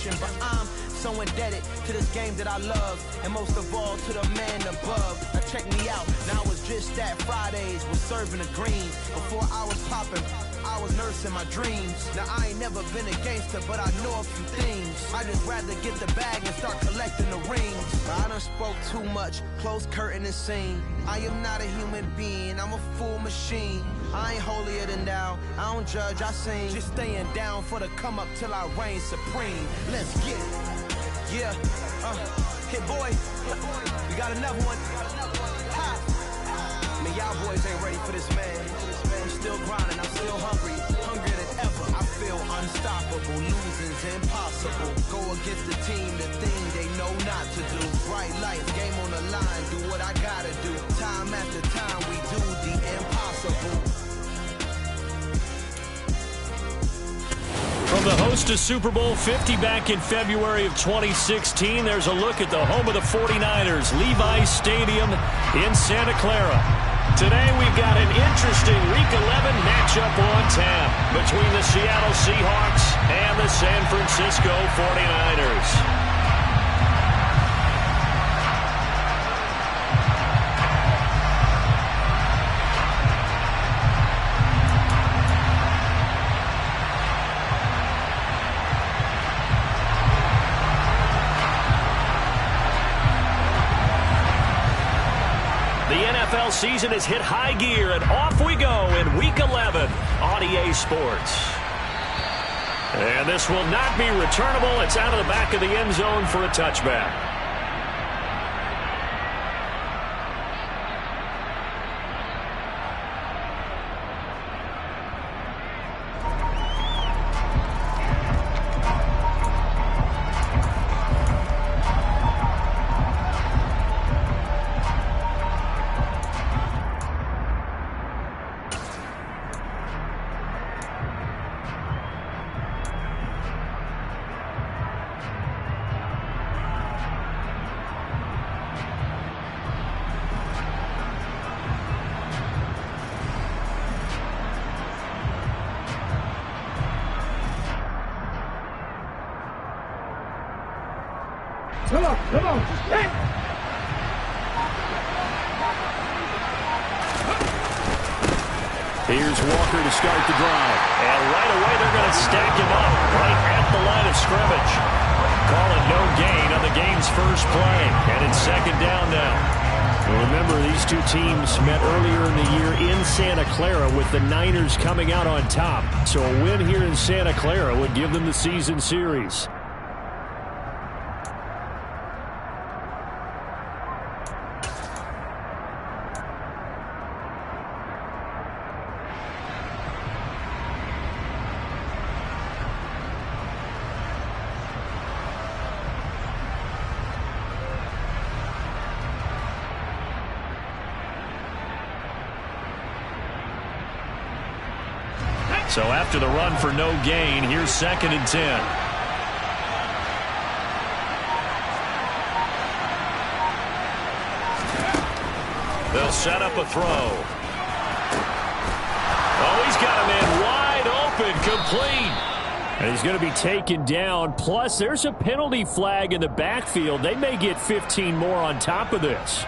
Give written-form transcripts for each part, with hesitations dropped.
passion, but I'm so indebted to this game that I love, and most of all to the man above. Now check me out, now it's just that Fridays was serving the green. Before I was popping, I was nursing my dreams. Now I ain't never been a gangster, but I know a few things. I just rather get the bag and start collecting the rings. I done spoke too much, close curtain and scene. I am not a human being, I'm a full machine. I ain't holier than thou, I don't judge, I sing. Just staying down for the come up till I reign supreme. Let's get it. Yeah, Hit Boy, we got another one. Ha! Man, y'all boys ain't ready for this, man. I'm still grinding, I'm still hungry, hungrier than ever. I feel unstoppable, losing's impossible. Go against the team, the thing they know not to do. Bright lights, game on the line, do what I gotta do. Time after time, we do the impossible. From the host of Super Bowl 50 back in February of 2016, there's a look at the home of the 49ers, Levi's Stadium in Santa Clara. Today we've got an interesting Week 11 matchup on tap between the Seattle Seahawks and the San Francisco 49ers. NFL season has hit high gear, and off we go in Week 11 on EA Sports. And this will not be returnable. It's out of the back of the end zone for a touchback. Come on. Hey. Here's Walker to start the drive. And right away they're going to stack him up right at the line of scrimmage. Calling no gain on the game's first play. And it's second down now. Well, remember, these two teams met earlier in the year in Santa Clara with the Niners coming out on top. So a win here in Santa Clara would give them the season series. So after the run for no gain, here's 2nd and 10. They'll set up a throw. Oh, he's got a man wide open, complete. And he's going to be taken down. Plus, there's a penalty flag in the backfield. They may get 15 more on top of this.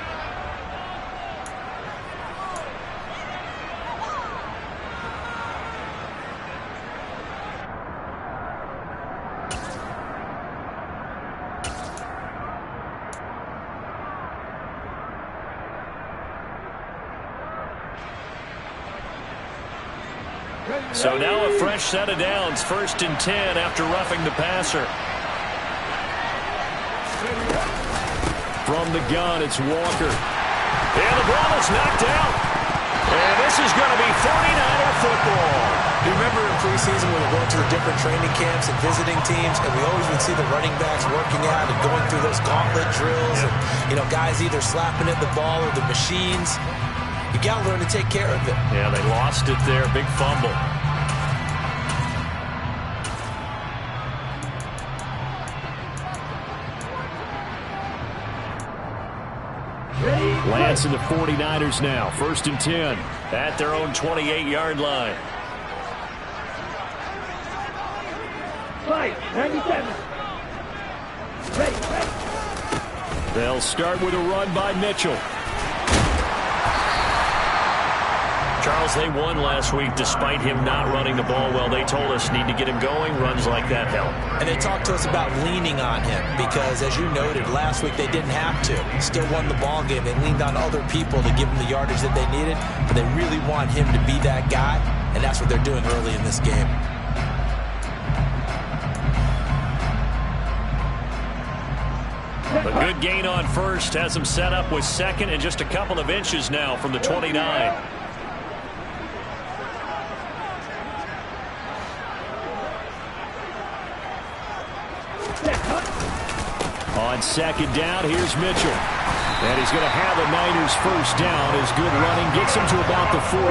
So now a fresh set of downs, 1st and 10 after roughing the passer. From the gun, it's Walker. And the ball is knocked out. And this is going to be 49er football. You remember in preseason when we went to the different training camps and visiting teams, and we always would see the running backs working out and going through those gauntlet drills, and, you know, guys either slapping at the ball or the machines. You got to learn to take care of it. Yeah, they lost it there. Big fumble. Lance and the 49ers now. 1st and 10 at their own 28-yard line. Fight, 97. They'll start with a run by Mitchell. Charles, they won last week despite him not running the ball well. They told us need to get him going. Runs like that help. And they talked to us about leaning on him because, as you noted, last week they didn't have to. Still won the ball game. They leaned on other people to give them the yardage that they needed, but they really want him to be that guy, and that's what they're doing early in this game. A good gain on first has him set up with second and just a couple of inches now from the 29. On second down, here's Mitchell. And he's going to have the Niners first down. His good running gets him to about the 44.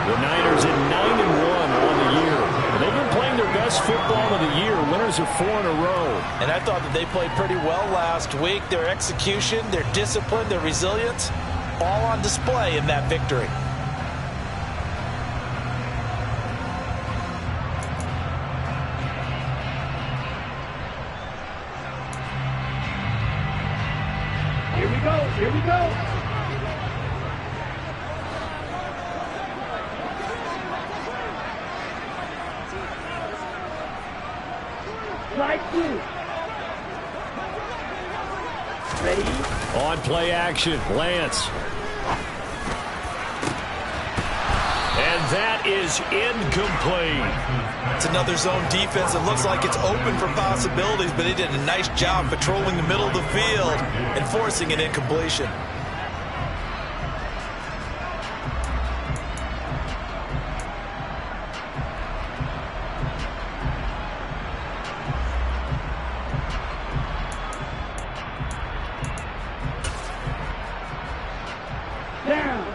The Niners at 9-1 on the year. They've been playing their best football of the year. Winners of 4 in a row. And I thought that they played pretty well last week. Their execution, their discipline, their resilience, all on display in that victory. Here we go. Slide through. Ready? On play action, Lance. And that is incomplete. It's another zone defense. It looks like it's open for possibilities, but they did a nice job patrolling the middle of the field and forcing an incompletion.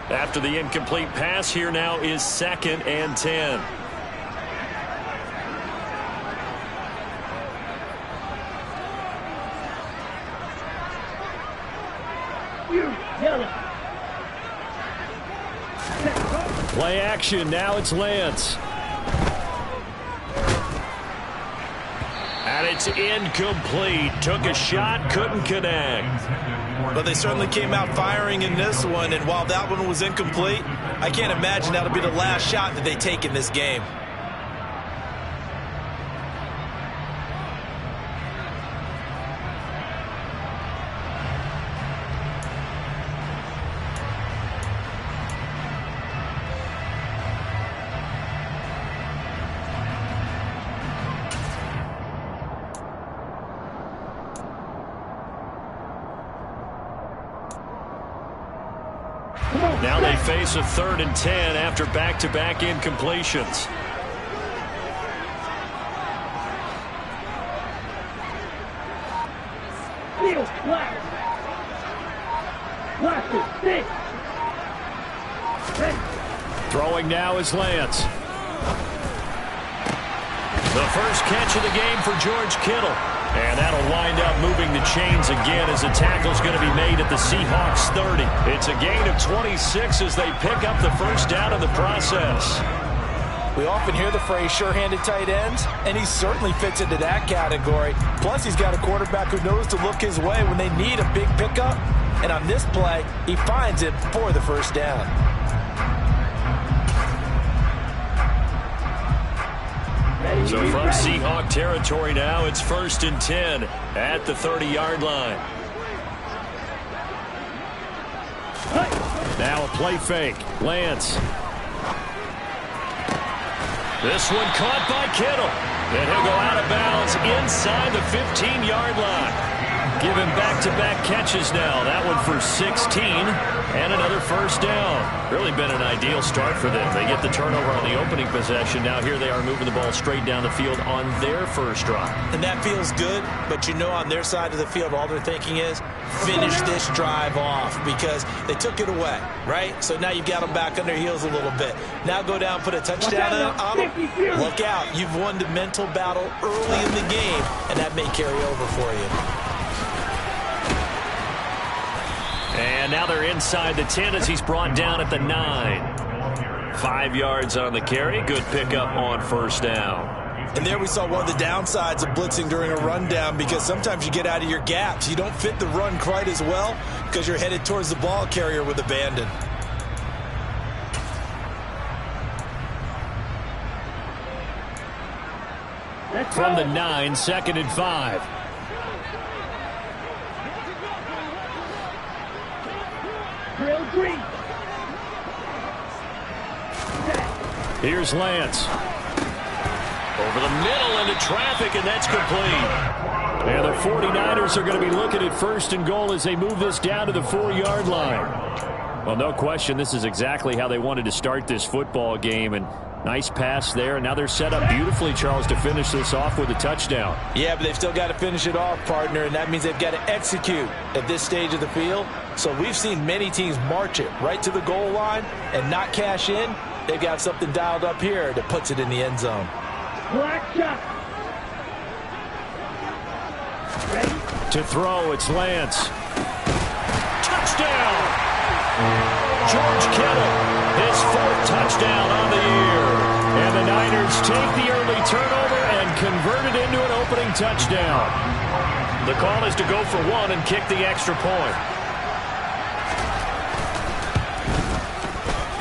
After the incomplete pass, here now is 2nd and 10. Play action, now it's Lance. And it's incomplete. Took a shot, couldn't connect. But they certainly came out firing in this one, and while that one was incomplete, I can't imagine that'll be the last shot that they take in this game. Now they face a 3rd and 10 after back-to-back incompletions. Throwing now is Lance. The first catch of the game for George Kittle. And that'll wind up moving the chains again as the tackle's going to be made at the Seahawks 30. It's a gain of 26 as they pick up the first down in the process. We often hear the phrase sure-handed tight ends, and he certainly fits into that category. Plus, he's got a quarterback who knows to look his way when they need a big pickup. And on this play, he finds it for the first down. So from Seahawk territory now, it's 1st and 10 at the 30-yard line. Now a play fake. Lance. This one caught by Kittle. And he'll go out of bounds inside the 15-yard line. Give him back-to-back catches now. That one for 16 and another first down. Really been an ideal start for them. They get the turnover on the opening possession. Now here they are moving the ball straight down the field on their first drive. And that feels good, but you know on their side of the field all they're thinking is finish this drive off because they took it away, right? So now you've got them back on their heels a little bit. Now go down, put a touchdown on them. Look out. You've won the mental battle early in the game, and that may carry over for you. And now they're inside the 10 as he's brought down at the 9. 5 yards on the carry. Good pickup on first down. And there we saw one of the downsides of blitzing during a rundown, because sometimes you get out of your gaps. You don't fit the run quite as well because you're headed towards the ball carrier with abandon. From the 9, 2nd and 5. Drill green. Here's Lance. Over the middle into traffic, and that's complete. And the 49ers are going to be looking at 1st and goal as they move this down to the 4-yard line. Well, no question, this is exactly how they wanted to start this football game. And nice pass there, and now they're set up beautifully, Charles, to finish this off with a touchdown. Yeah, but they've still got to finish it off, partner, and that means they've got to execute at this stage of the field. So we've seen many teams march it right to the goal line and not cash in. They've got something dialed up here that puts it in the end zone. Black shot. Ready? To throw, it's Lance. Touchdown! George Kittle, his 4th touchdown on the year. And the Niners take the early turnover and convert it into an opening touchdown. The call is to go for 1 and kick the extra point.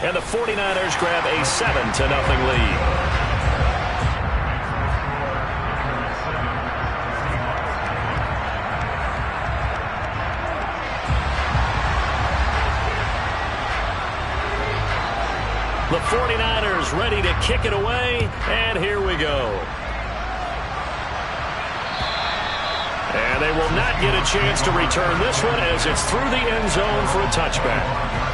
And the 49ers grab a 7-0 lead. The 49ers ready to kick it away, and here we go. And they will not get a chance to return this one as it's through the end zone for a touchback.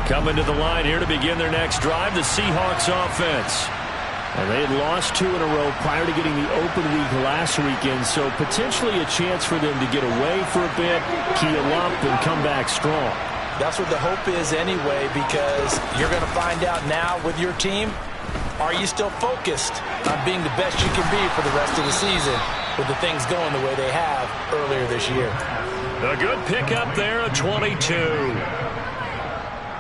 Coming to the line here to begin their next drive, the Seahawks offense. And they had lost 2 in a row prior to getting the open week last weekend, so potentially a chance for them to get away for a bit, keel up, and come back strong. That's what the hope is anyway, because you're going to find out now with your team, are you still focused on being the best you can be for the rest of the season with the things going the way they have earlier this year? A good pickup there, a 22.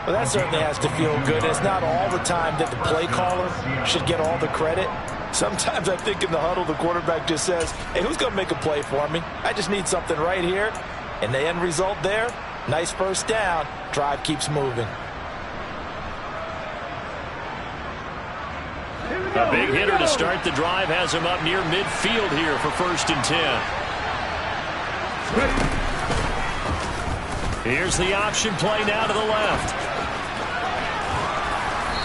Well, that certainly has to feel good. It's not all the time that the play caller should get all the credit. Sometimes I think in the huddle, the quarterback just says, hey, who's going to make a play for me? I just need something right here. And the end result there, nice first down. Drive keeps moving. A big hitter to start the drive has him up near midfield here for 1st and 10. Here's the option play now to the left.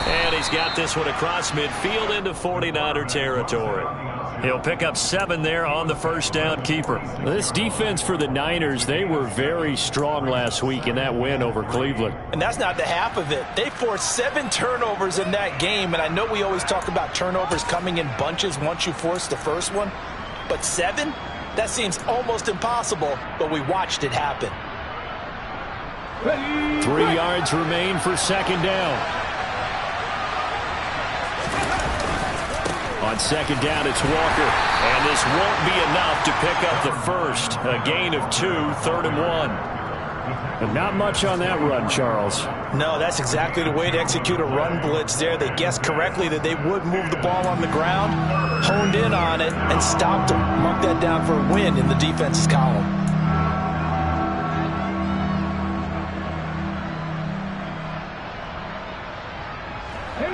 And he's got this one across midfield into 49er territory. He'll pick up 7 there on the first down keeper. This defense for the Niners, they were very strong last week in that win over Cleveland. And that's not the half of it. They forced 7 turnovers in that game, and I know we always talk about turnovers coming in bunches once you force the first one, but 7? That seems almost impossible, but we watched it happen. 3 yards remain for 2nd down. On 2nd down, it's Walker. And this won't be enough to pick up the first. A gain of 2, 3rd and 1. And not much on that run, Charles. No, that's exactly the way to execute a run blitz there. They guessed correctly that they would move the ball on the ground, honed in on it, and stopped them. Mark that down for a win in the defense's column.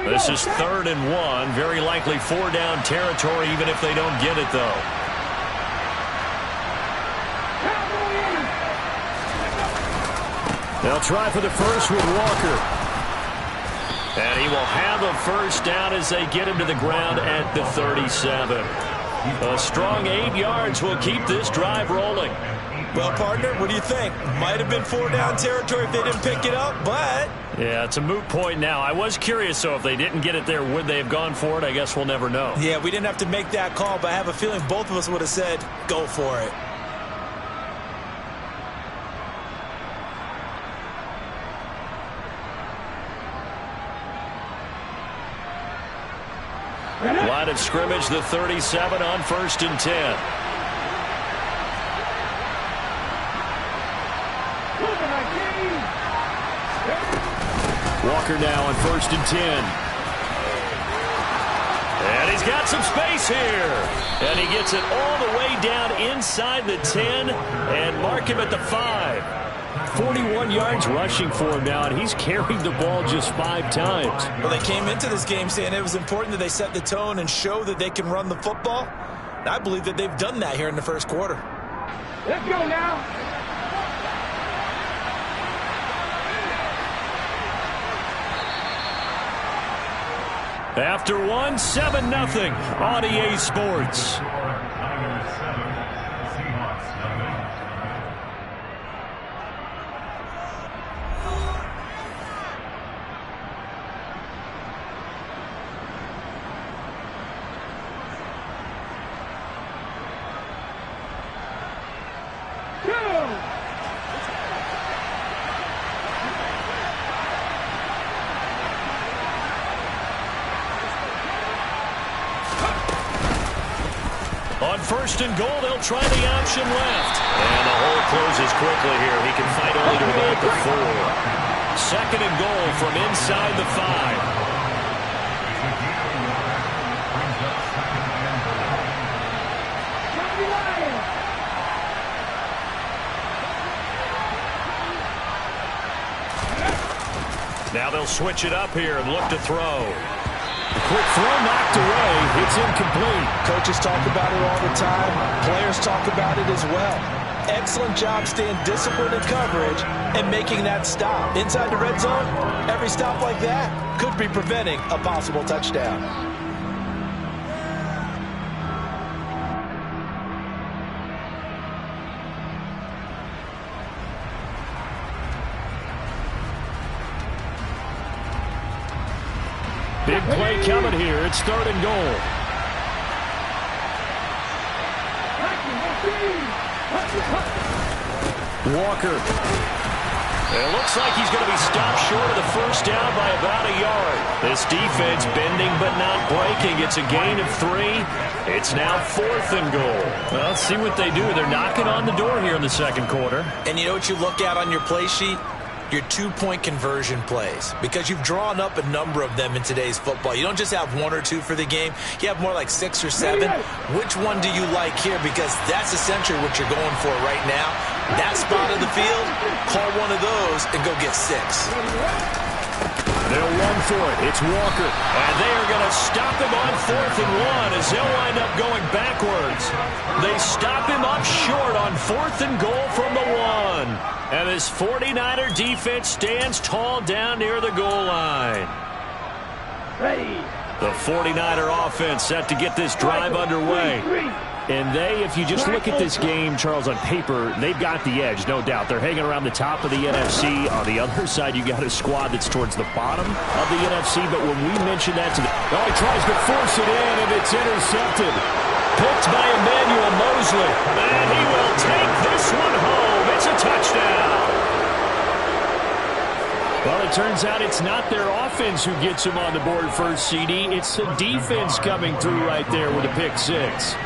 This is 3rd and 1. Very likely 4-down territory, even if they don't get it, though. They'll try for the first with Walker. And he will have a first down as they get him to the ground at the 37. A strong 8 yards will keep this drive rolling. Well, partner, what do you think? Might have been 4-down territory if they didn't pick it up, but... Yeah, it's a moot point now. I was curious, so if they didn't get it there, would they have gone for it? I guess we'll never know. Yeah, we didn't have to make that call, but I have a feeling both of us would have said, go for it. Line of scrimmage, the 37 on 1st and 10. Walker now on 1st and 10. And he's got some space here. And he gets it all the way down inside the 10 and mark him at the 5. 41 yards rushing for him now, and he's carried the ball just 5 times. Well, they came into this game saying it was important that they set the tone and show that they can run the football. And I believe that they've done that here in the first quarter. Let's go now. After one, 7-0 on EA Sports. On 1st and goal, they'll try the option left. And the hole closes quickly here. He can fight only to about the 4. 2nd and goal from inside the 5. Now they'll switch it up here and look to throw. Quick throw knocked away. It's incomplete. Coaches talk about it all the time. Players talk about it as well. Excellent job staying disciplined in coverage and making that stop. Inside the red zone, every stop like that could be preventing a possible touchdown. Big play coming here. It's 3rd and goal. Walker. It looks like he's going to be stopped short of the 1st down by about a yard. This defense bending but not breaking. It's a gain of 3. It's now 4th and goal. Well, let's see what they do. They're knocking on the door here in the 2nd quarter. And you know what you look at on your play sheet? Your 2-point conversion plays, because you've drawn up a number of them in today's football. You don't just have 1 or 2 for the game. You have more like 6 or 7. Which one do you like here? Because that's essentially what you're going for right now. That spot of the field, call one of those and go get 6. They'll run for it. It's Walker. And they are going to stop him on 4th and 1 as they'll wind up going backwards. They stop him up short on 4th and goal from the 1. And this 49er defense stands tall down near the goal line. Ready. The 49er offense set to get this drive underway. And if you just look at this game, Charles, on paper, they've got the edge, no doubt. They're hanging around the top of the NFC. On the other side, you got a squad that's towards the bottom of the NFC. But when we mention that to the... Oh, he tries to force it in, and it's intercepted. Picked by Emmanuel Mosley. And he will take this one home. It's a touchdown. Well, it turns out it's not their offense who gets him on the board first, CD. It's the defense coming through right there with a pick 6.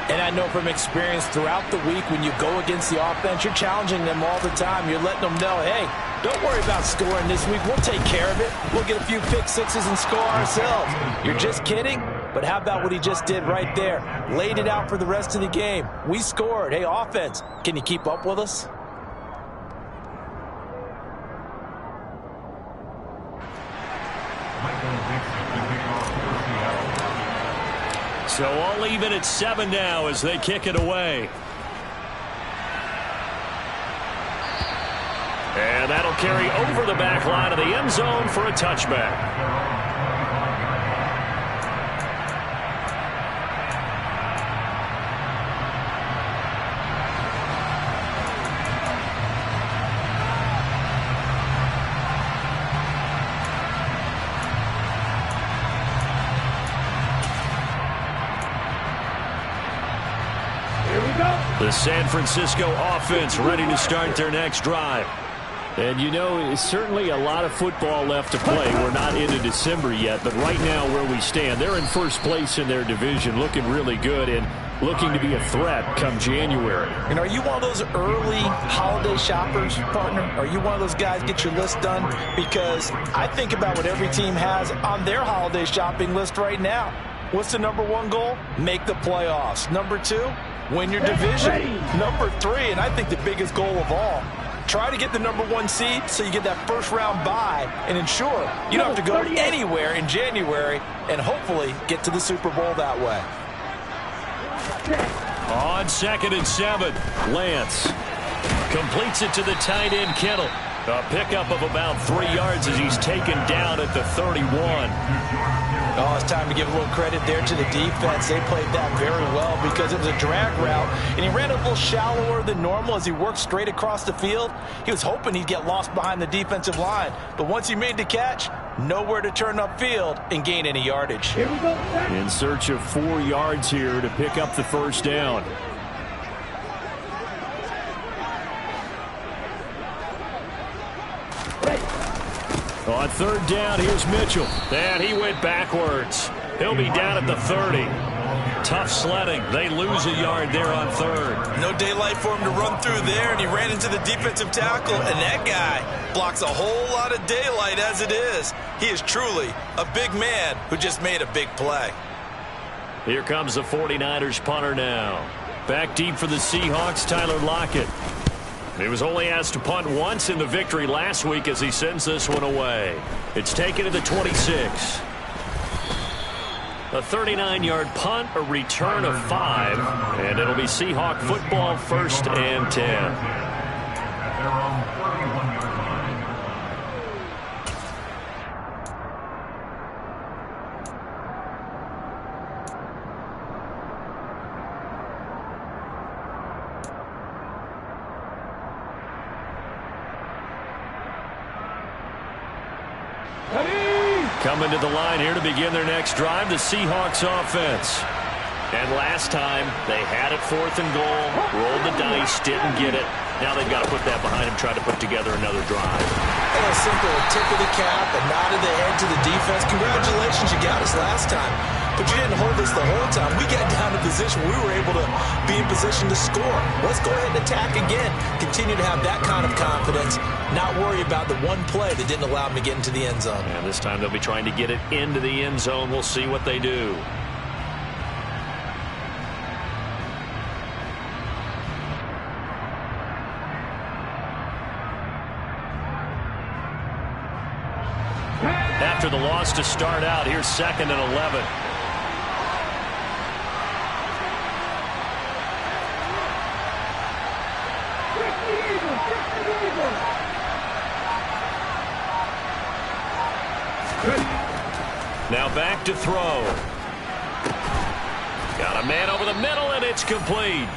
And I know from experience throughout the week, when you go against the offense, you're challenging them all the time. You're letting them know, hey, don't worry about scoring this week. We'll take care of it. We'll get a few pick 6s and score ourselves. You're just kidding? But how about what he just did right there? Laid it out for the rest of the game. We scored. Hey, offense, can you keep up with us? So all even at 7 now as they kick it away. And that'll carry over the back line of the end zone for a touchback. The San Francisco offense ready to start their next drive. And you know, certainly a lot of football left to play. We're not into December yet, but right now where we stand, they're in first place in their division, looking really good and looking to be a threat come January. And are you one of those early holiday shoppers, partner? Are you one of those guys get your list done? Because I think about what every team has on their holiday shopping list right now. What's the number one goal? Make the playoffs. Number two, win your division. Number three, and I think the biggest goal of all, try to get the number one seed so you get that first round bye and ensure you don't have to go anywhere in January and hopefully get to the Super Bowl that way. On 2nd and 7, Lance completes it to the tight end, Kittle. A pickup of about 3 yards as he's taken down at the 31. Oh, it's time to give a little credit there to the defense. They played that very well because it was a drag route, and he ran a little shallower than normal as he worked straight across the field. He was hoping he'd get lost behind the defensive line, but once he made the catch, nowhere to turn upfield and gain any yardage. In search of 4 yards here to pick up the first down. On 3rd down, here's Mitchell. And he went backwards. He'll be down at the 30. Tough sledding. They lose a yard there on 3rd. No daylight for him to run through there, and he ran into the defensive tackle, and that guy blocks a whole lot of daylight as it is. He is truly a big man who just made a big play. Here comes the 49ers punter now. Back deep for the Seahawks, Tyler Lockett. He was only asked to punt once in the victory last week as he sends this one away. It's taken to the 26. A 39-yard punt, a return of 5, and it'll be Seahawk football 1st and 10. Coming to the line here to begin their next drive, the Seahawks offense. And last time, they had it 4th and goal, rolled the dice, didn't get it. Now they've got to put that behind them, try to put together another drive. A simple tip of the cap, a nod of the head to the defense. Congratulations, you got us last time. But you didn't hold us the whole time. We got down to position where we were able to be in position to score. Let's go ahead and attack again. Continue to have that kind of confidence. Not worry about the one play that didn't allow them to get into the end zone. And this time they'll be trying to get it into the end zone. We'll see what they do. After the loss to start out, here's 2nd and 11. Now back to throw. Got a man over the middle, and it's complete.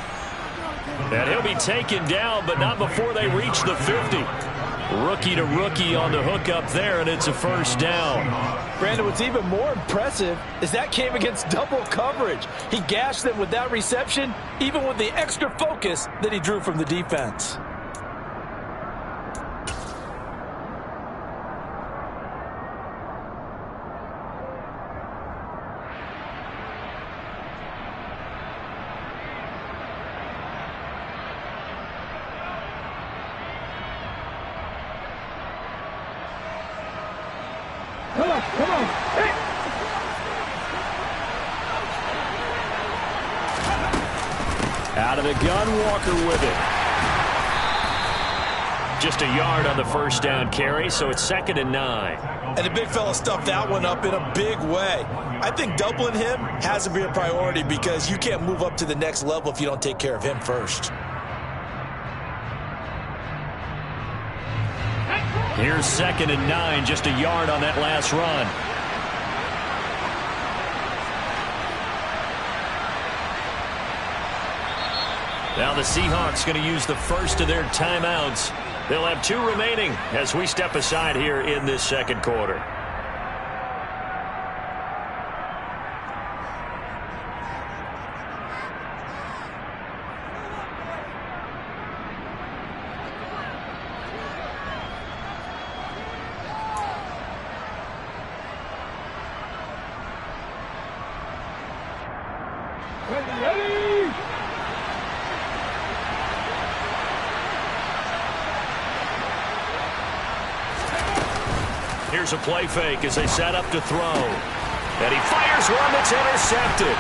And he'll be taken down, but not before they reach the 50. Rookie to rookie on the hook up there, and it's a 1st down. Brandon, what's even more impressive is that came against double coverage. He gashed them with that reception, even with the extra focus that he drew from the defense. Come on. Hey. Out of the gun, Walker with it. Just a yard on the 1st down carry, so it's 2nd and 9. And the big fella stuffed that one up in a big way. I think doubling him has to be a priority because you can't move up to the next level if you don't take care of him first. Here's 2nd and 9, just a yard on that last run. Now the Seahawks going to use the first of their timeouts. They'll have 2 remaining as we step aside here in this 2nd quarter. Ready! Here's a play fake as they set up to throw. And he fires one that's intercepted.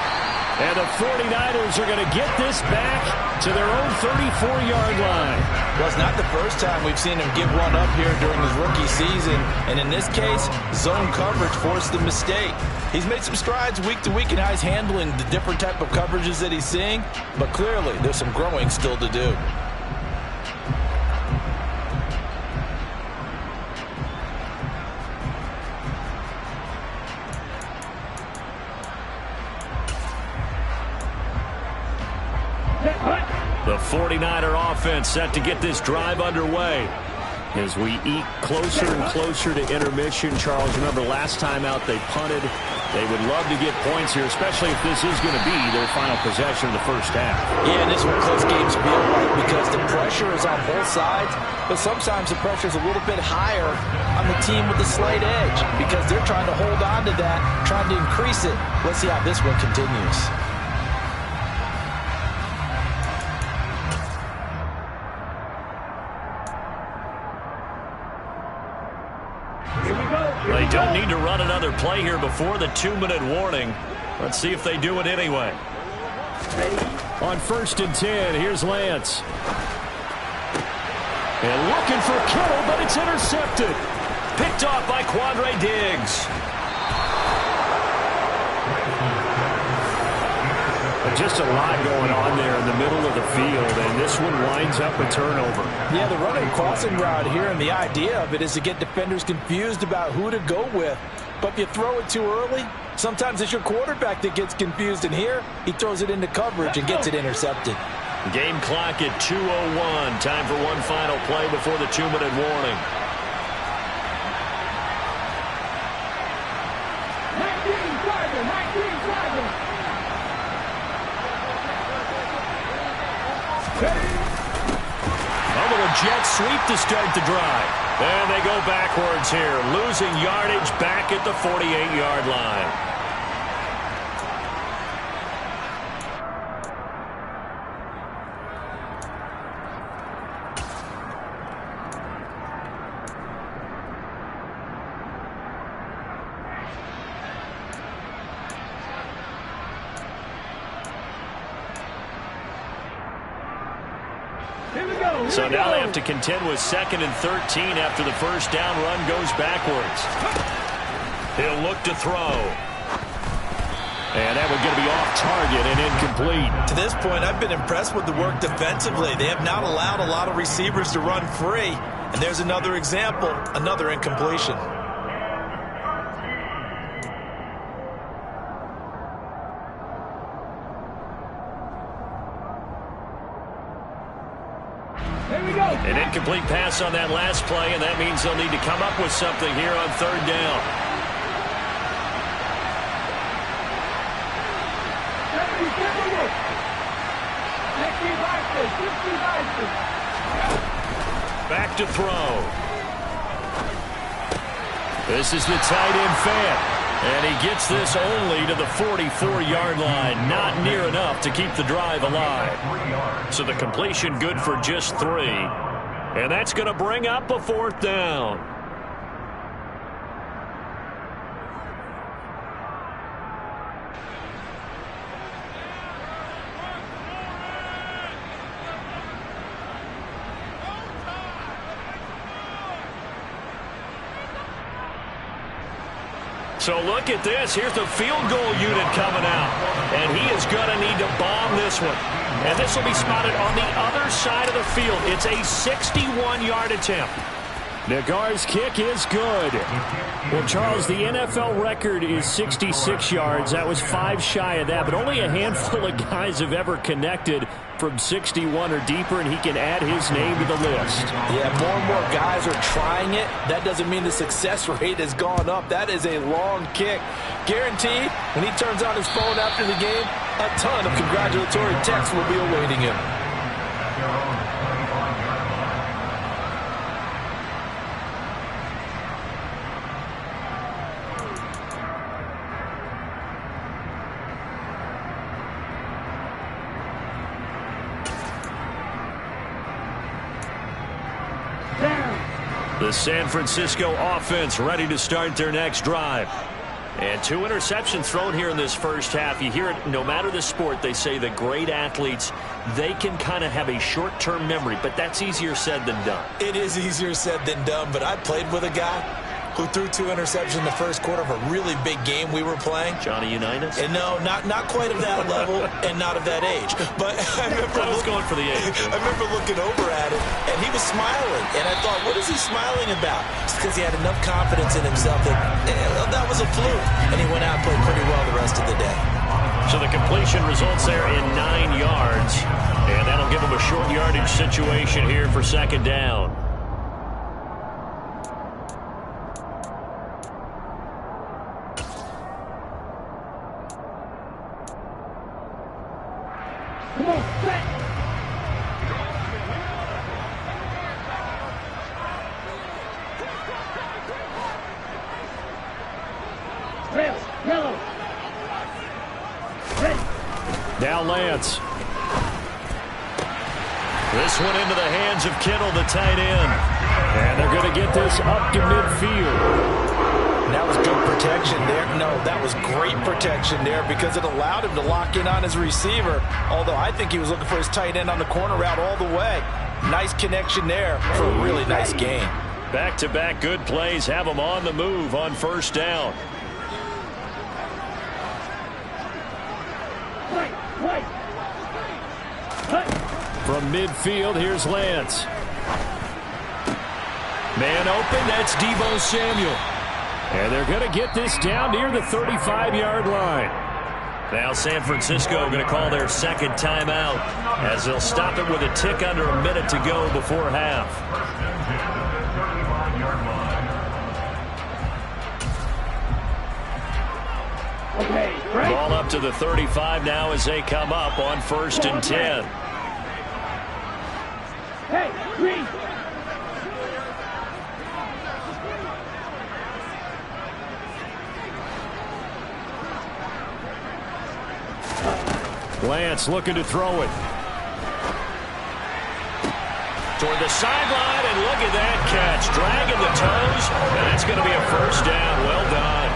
And the 49ers are going to get this back to their own 34-yard line. Well, it's not the first time we've seen him give one up here during his rookie season. And in this case, zone coverage forced the mistake. He's made some strides week to week in how he's handling the different type of coverages that he's seeing. But clearly, there's some growing still to do. The 49er offense set to get this drive underway. As we eke closer and closer to intermission, Charles, remember last time out they punted. They would love to get points here, especially if this is going to be their final possession of the first half. Yeah, and this is what close games feel like because the pressure is on both sides, but sometimes the pressure is a little bit higher on the team with the slight edge because they're trying to hold on to that, trying to increase it. Let's see how this one continues. They don't need to run another play here before the 2-minute warning. Let's see if they do it anyway. On 1st and 10, here's Lance. And looking for Kittle, but it's intercepted. Picked off by Quandre Diggs. Just a lot going on there in the middle of the field, and this one winds up a turnover. Yeah, the running crossing route here, and the idea of it is to get defenders confused about who to go with. But if you throw it too early, sometimes it's your quarterback that gets confused, and here he throws it into coverage and gets it intercepted. Game clock at 2:01. Time for one final play before the 2-minute warning. 19 Tiger. A little jet sweep to start the drive. And they go backwards here, losing yardage back at the 48-yard line. So now they have to contend with 2nd and 13 after the first down run goes backwards. He'll look to throw. And that would going to be off target and incomplete. To this point, I've been impressed with the work defensively. They have not allowed a lot of receivers to run free. And there's another example, another incompletion. An incomplete pass on that last play, and that means they'll need to come up with something here on 3rd down. Back to throw. This is the tight end fan. And he gets this only to the 44-yard line. Not near enough to keep the drive alive. So the completion good for just 3. And that's going to bring up a 4th down. So look at this. Here's the field goal unit coming out. And he is going to need to bomb this one. And this will be spotted on the other side of the field. It's a 61-yard attempt. Nagar's kick is good. Well, Charles, the NFL record is 66 yards. That was 5 shy of that, but only a handful of guys have ever connected from 61 or deeper, and he can add his name to the list. Yeah, more and more guys are trying it. That doesn't mean the success rate has gone up. That is a long kick. Guaranteed, when he turns on his phone after the game, a ton of congratulatory texts will be awaiting him. The San Francisco offense ready to start their next drive. And 2 interceptions thrown here in this first half. You hear it no matter the sport. They say the great athletes, they can kind of have a short-term memory, but that's easier said than done. It is easier said than done, but I played with a guy who threw 2 interceptions in the first quarter of a really big game we were playing. Johnny Unitas? And no, not quite of that level and not of that age. But I remember I was going for the age. I remember looking over at him, and he was smiling. And I thought, what is he smiling about? It's because he had enough confidence in himself that that was a fluke. And he went out and played pretty well the rest of the day. So the completion results there in 9 yards. And that'll give him a short yardage situation here for second down. Come on, set. Red, yellow. Red. Now Lance. This one into the hands of Kittle, the tight end. And they're going to get this up to midfield. That was good protection there. No, that was great protection there because it allowed him to lock in on his receiver, although I think he was looking for his tight end on the corner route all the way. Nice connection there for a really nice game. Back-to-back good plays have them on the move on first down. From midfield, here's Lance. Man open, that's Deebo Samuel. And they're going to get this down near the 35-yard line. Now San Francisco going to call their second timeout as they'll stop it with a tick under a minute to go before half. Ball up to the 35 now as they come up on 1st and 10. Hey, green. Lance looking to throw it. Toward the sideline, and look at that catch. Dragging the toes, and that's going to be a first down. Well done.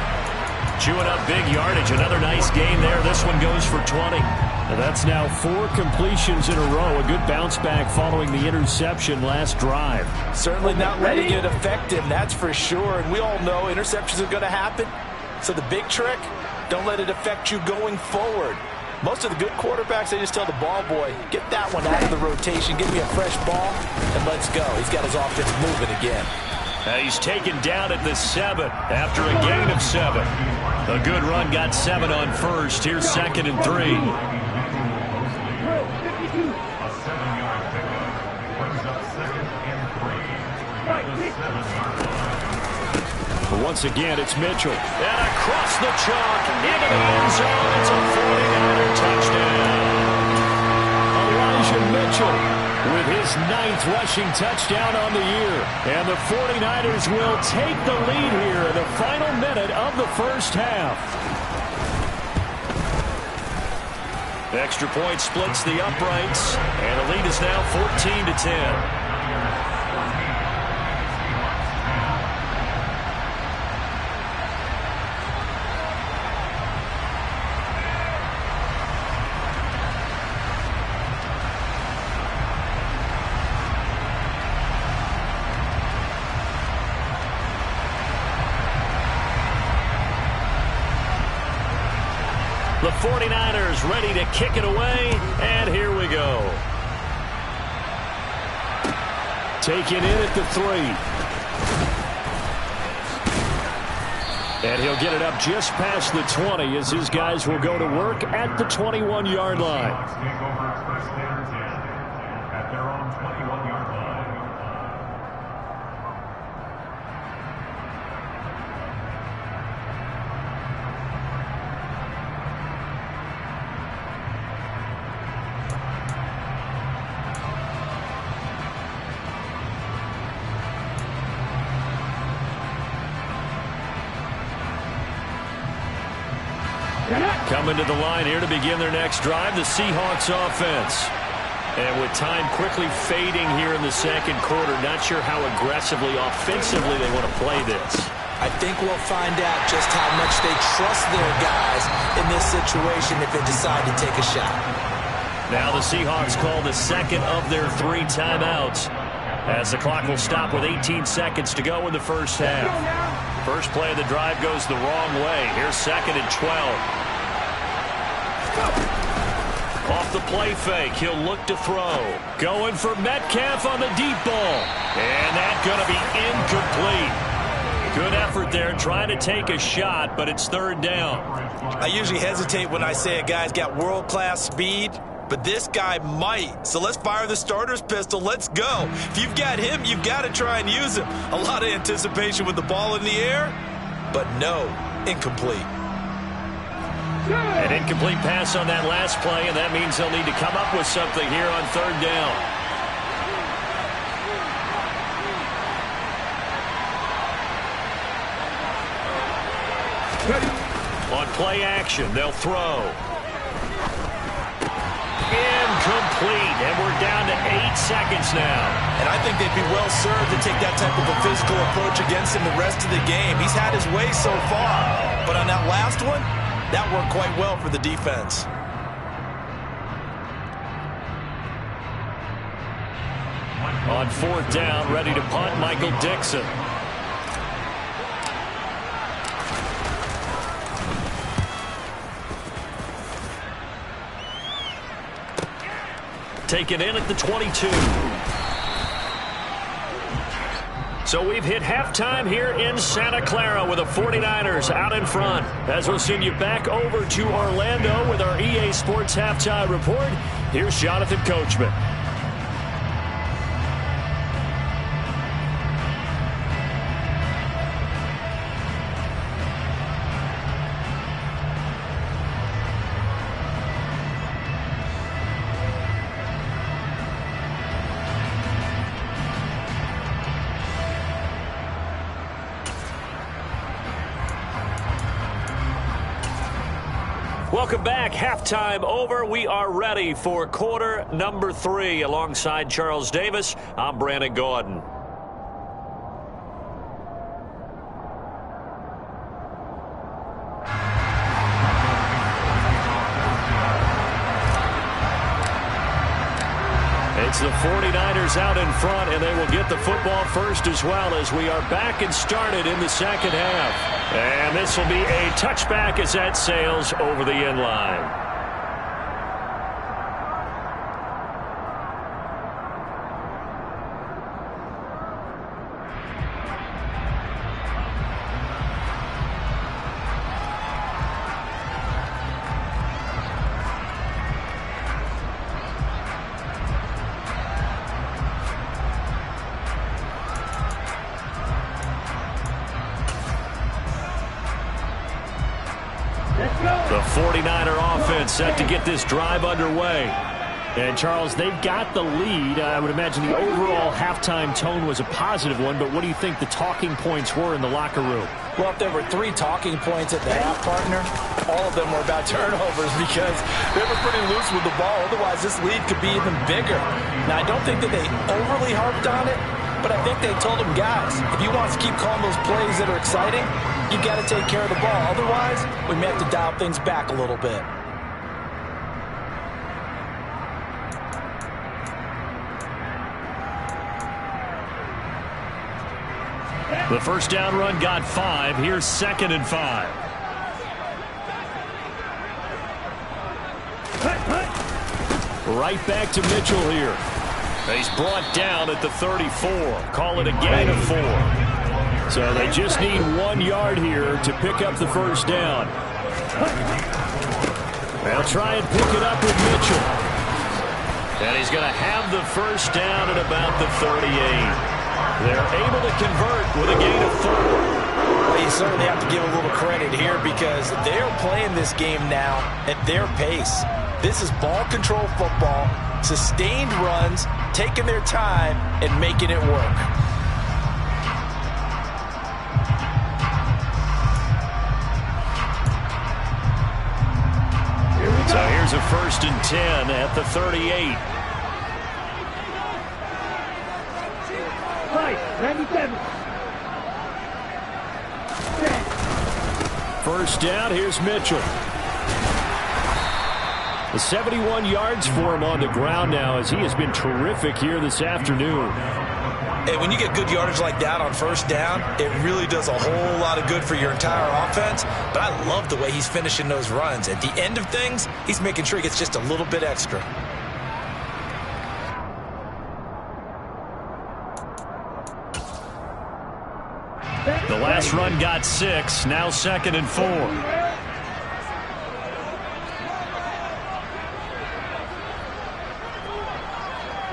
Chewing up big yardage. Another nice gain there. This one goes for 20. And that's now 4 completions in a row. A good bounce back following the interception last drive. Certainly not letting it affect him, that's for sure. And we all know interceptions are going to happen. So the big trick, don't let it affect you going forward. Most of the good quarterbacks, they just tell the ball boy, get that one out of the rotation, give me a fresh ball, and let's go. He's got his offense moving again. He's taken down at the 7 after a gain of 7. A good run, got 7 on first. Here's 2nd and 3. But once again, it's Mitchell. And across the chalk, into the end zone. It's a 49er touchdown. Elijah Mitchell with his 9th rushing touchdown on the year. And the 49ers will take the lead here in the final minute of the first half. The extra point splits the uprights, and the lead is now 14-10. The 49ers ready to kick it away, and here we go. Taken in at the 3. And he'll get it up just past the 20 as his guys will go to work at the 21-yard line. Coming to the line here to begin their next drive, the Seahawks offense. And with time quickly fading here in the second quarter, not sure how aggressively, offensively they want to play this. I think we'll find out just how much they trust their guys in this situation if they decide to take a shot. Now the Seahawks call the second of their 3 timeouts as the clock will stop with 18 seconds to go in the first half. First play of the drive goes the wrong way. Here's 2nd and 12. Off the play fake, he'll look to throw. Going for Metcalf on the deep ball. And that's going to be incomplete. Good effort there trying to take a shot, but it's 3rd down. I usually hesitate when I say a guy's got world-class speed, but this guy might. So let's fire the starter's pistol. Let's go. If you've got him, you've got to try and use him. A lot of anticipation with the ball in the air, but no, incomplete. An incomplete pass on that last play, and that means they'll need to come up with something here on 3rd down. On play action, they'll throw. Incomplete, and we're down to 8 seconds now. And I think they'd be well served to take that type of a physical approach against him the rest of the game. He's had his way so far, but on that last one, that worked quite well for the defense. On 4th down, ready to punt, Michael Dixon. Taken in at the 22. So we've hit halftime here in Santa Clara with the 49ers out in front. As we'll send you back over to Orlando with our EA Sports Halftime Report, here's Jonathan Coachman. Welcome back. Halftime over. We are ready for quarter number 3. Alongside Charles Davis, I'm Brandon Gordon. It's the 49ers out in front, and they will get the football first as well as we are back and started in the second half. And this will be a touchback as that sails over the end line. The 49er offense set to get this drive underway. And, Charles, they've got the lead. I would imagine the overall halftime tone was a positive one, but what do you think the talking points were in the locker room? Well, if there were 3 talking points at the half, partner, all of them were about turnovers because they were pretty loose with the ball. Otherwise, this lead could be even bigger. Now, I don't think that they overly harped on it, but I think they told them, guys, if you want us to keep calling those plays that are exciting, you got to take care of the ball. Otherwise, we may have to dial things back a little bit. The first down run got 5. Here's 2nd and 5. Right back to Mitchell here. He's brought down at the 34. Call it a gain of 4. So they just need 1 yard here to pick up the first down. They'll try and pick it up with Mitchell. And he's going to have the first down at about the 38. They're able to convert with a gain of 4. Well, you certainly have to give a little credit here because they're playing this game now at their pace. This is ball control football, sustained runs, taking their time, and making it work. So here's a 1st and 10 at the 38. first down. Here's Mitchell. The 71 yards for him on the ground now, as he has been terrific here this afternoon. And when you get good yardage like that on first down, it really does a whole lot of good for your entire offense. But I love the way he's finishing those runs. At the end of things, he's making sure he gets just a little bit extra. The last run got 6, now 2nd and 4.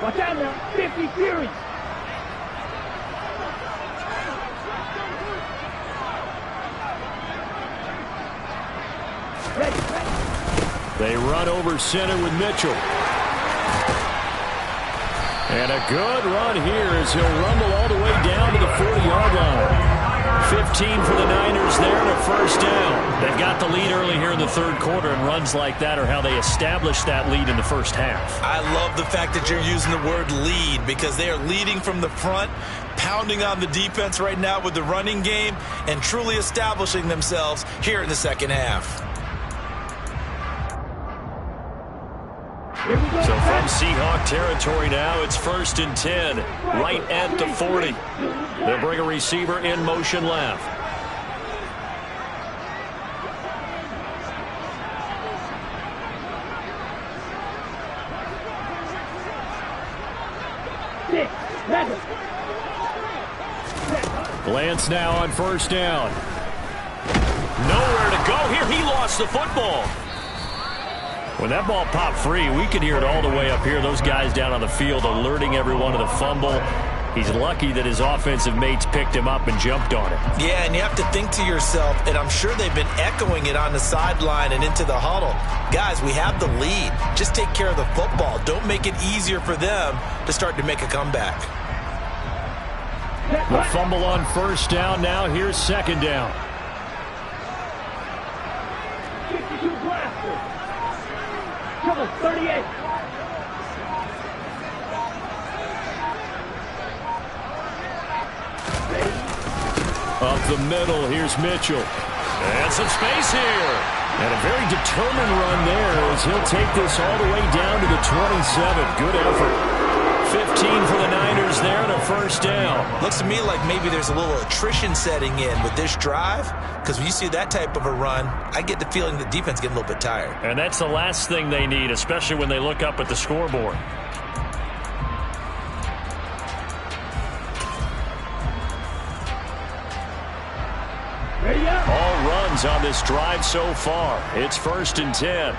Watch out now, 50 series. They run over center with Mitchell. And a good run here as he'll rumble all the way down to the 40-yard line. 15 for the Niners there and a first down. They've got the lead early here in the third quarter, and runs like that are how they establish that lead in the first half. I love the fact that you're using the word lead, because they are leading from the front, pounding on the defense right now with the running game, and truly establishing themselves here in the second half. So from Seahawk territory now, it's 1st and 10, right at the 40. They'll bring a receiver in motion left. Lance now on first down. Nowhere to go here. He lost the football. When that ball popped free, we could hear it all the way up here. Those guys down on the field alerting everyone of the fumble. He's lucky that his offensive mates picked him up and jumped on it. Yeah, and you have to think to yourself, and I'm sure they've been echoing it on the sideline and into the huddle. Guys, we have the lead. Just take care of the football. Don't make it easier for them to start to make a comeback. The fumble on first down now. Here's second down. 52 blaster. Trouble 38. Up the middle, here's Mitchell. And some space here. And a very determined run there as he'll take this all the way down to the 27. Good effort. 15 for the Niners there and a first down. Looks to me like maybe there's a little attrition setting in with this drive, because when you see that type of a run, I get the feeling the defense getting a little bit tired. And that's the last thing they need, especially when they look up at the scoreboard. All runs on this drive so far. It's 1st and 10.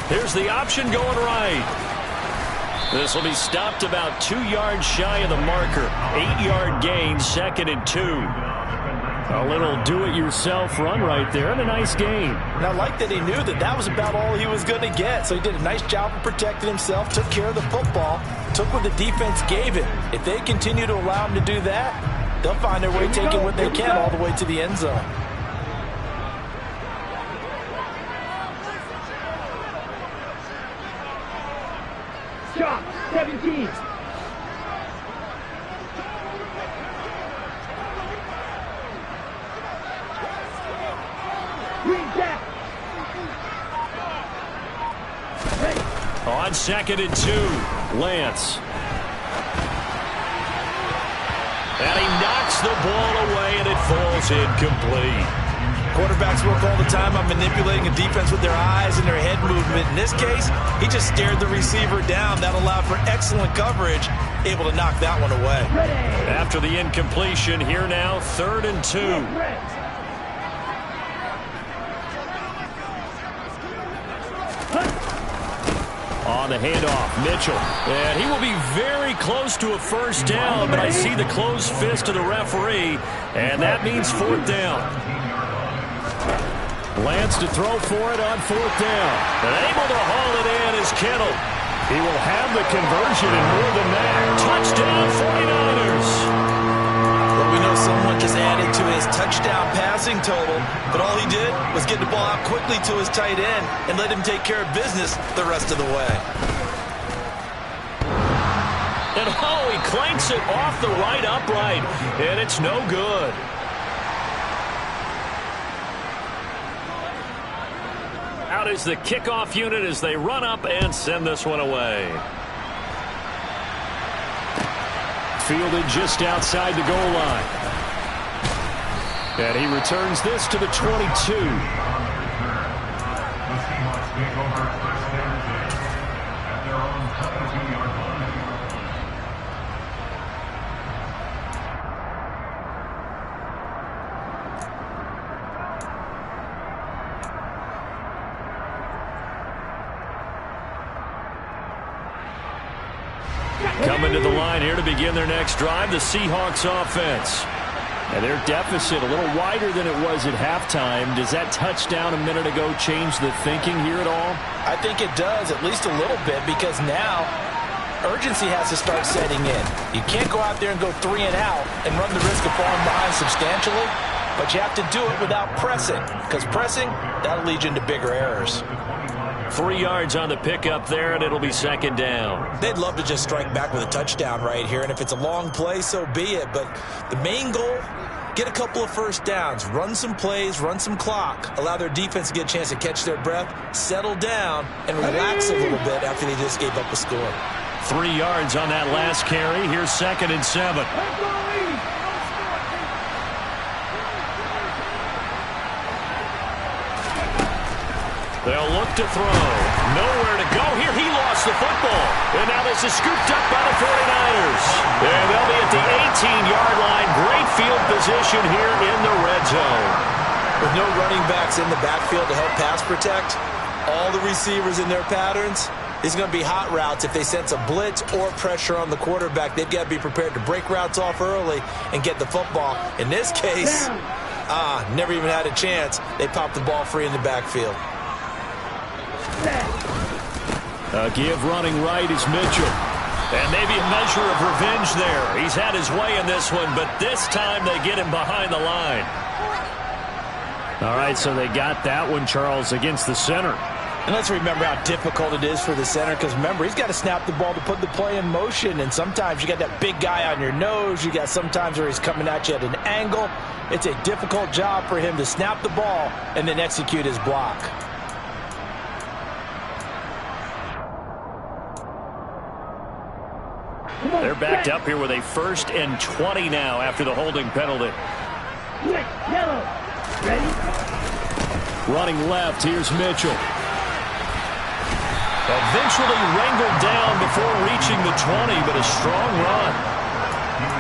Here's the option going right. This will be stopped about 2 yards shy of the marker. 8-yard gain, 2nd and 2. A little do-it-yourself run right there and a nice gain. And I like that he knew that that was about all he was going to get. So he did a nice job of protecting himself, took care of the football, took what the defense gave him. If they continue to allow him to do that, they'll find their way taking what they can all the way to the end zone. Shot 17. On 2nd and 2, Lance. And he knocks the ball away, and it falls incomplete. Quarterbacks work all the time on manipulating a defense with their eyes and their head movement. In this case, he just stared the receiver down. That allowed for excellent coverage, able to knock that one away. After the incompletion, here now, 3rd and 2. On the handoff, Mitchell. And he will be very close to a first down, but I see the closed fist of the referee, and that means 4th down. Lance to throw for it on 4th down. And able to haul it in is Kittle. He will have the conversion and more than that. Touchdown 49ers. Well, we know someone just added to his touchdown passing total, but all he did was get the ball out quickly to his tight end and let him take care of business the rest of the way. And oh, he clanks it off the right upright, and it's no good. Out is the kickoff unit as they run up and send this one away. Fielded just outside the goal line. And he returns this to the 22. Coming to the line here to begin their next drive, the Seahawks offense. And their deficit a little wider than it was at halftime. Does that touchdown a minute ago change the thinking here at all? I think it does, at least a little bit, because now urgency has to start setting in. You can't go out there and go 3 and out and run the risk of falling behind substantially, but you have to do it without pressing, because pressing, that'll lead you into bigger errors. 3 yards on the pickup there, and it'll be second down. They'd love to just strike back with a touchdown right here, and if it's a long play, so be it. But the main goal, get a couple of first downs, run some plays, run some clock, allow their defense to get a chance to catch their breath, settle down, and relax a little bit after they just gave up a score. 3 yards on that last carry. Here's 2nd and 7. They'll look to throw. Nowhere to go here. He lost the football. And now this is scooped up by the 49ers. And they'll be at the 18-yard line. Great field position here in the red zone. With no running backs in the backfield to help pass protect, all the receivers in their patterns, these are going to be hot routes. If they sense a blitz or pressure on the quarterback, they've got to be prepared to break routes off early and get the football. In this case, never even had a chance. They popped the ball free in the backfield. Give running right is Mitchell. And maybe a measure of revenge there. He's had his way in this one, but this time they get him behind the line. All right, so they got that one, Charles, against the center. And let's remember how difficult it is for the center, because remember, he's got to snap the ball to put the play in motion, and sometimes you got that big guy on your nose. You got sometimes where he's coming at you at an angle. It's a difficult job for him to snap the ball and then execute his block. They're backed up here with a 1st and 20 now after the holding penalty. Yellow. Ready? Running left, here's Mitchell. Eventually wrangled down before reaching the 20, but a strong run.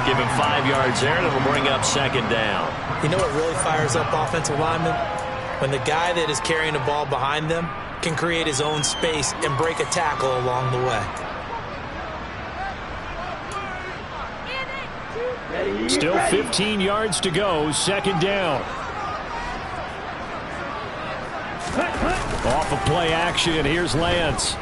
Give him 5 yards there, and it'll bring up 2nd down. You know what really fires up offensive linemen? When the guy that is carrying the ball behind them can create his own space and break a tackle along the way. Still 15 yards to go, 2nd down. Off of play action, here's Lance.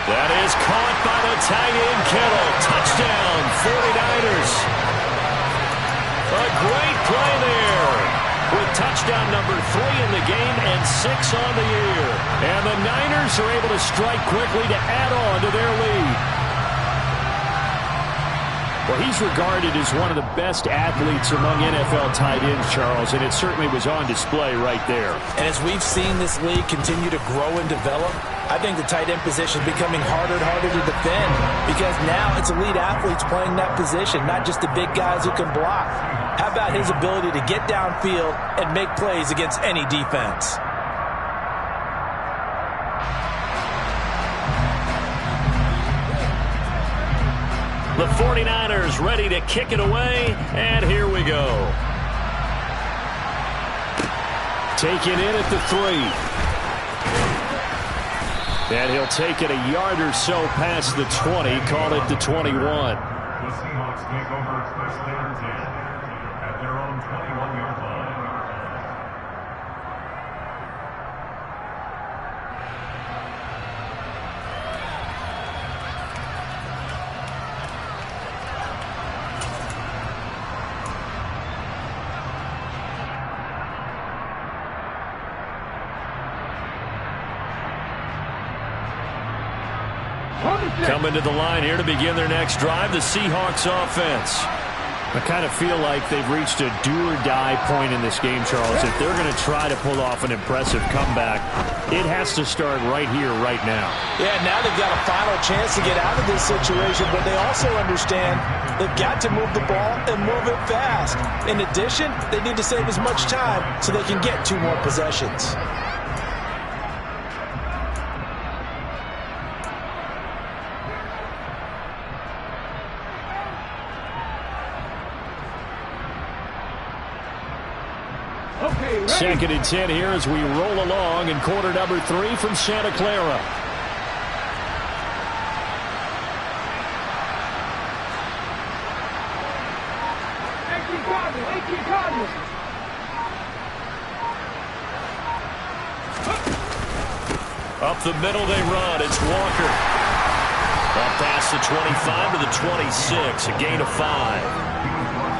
That is caught by the tight end, Kittle. Touchdown, 49ers. A great play there, with touchdown number 3 in the game and 6 on the year. And the Niners are able to strike quickly to add on to their lead. Well, he's regarded as one of the best athletes among NFL tight ends, Charles, and it certainly was on display right there. And as we've seen this league continue to grow and develop, I think the tight end position is becoming harder and harder to defend, because now it's elite athletes playing that position, not just the big guys who can block. How about his ability to get downfield and make plays against any defense? The 49ers ready to kick it away, and here we go. Taken in at the 3. And he'll take it a yard or so past the 20, call it the 21. The Seahawks take over first and 10 at their own 21-yard line. Coming to the line here to begin their next drive, the Seahawks offense. I kind of feel like they've reached a do-or-die point in this game, Charles. If they're going to try to pull off an impressive comeback, it has to start right here, right now. Yeah, now they've got a final chance to get out of this situation, but they also understand they've got to move the ball and move it fast. In addition, they need to save as much time so they can get 2 more possessions. Second and 10 here as we roll along in quarter number 3 from Santa Clara. Up the middle they run. It's Walker. Up past the 25 to the 26. A gain of 5.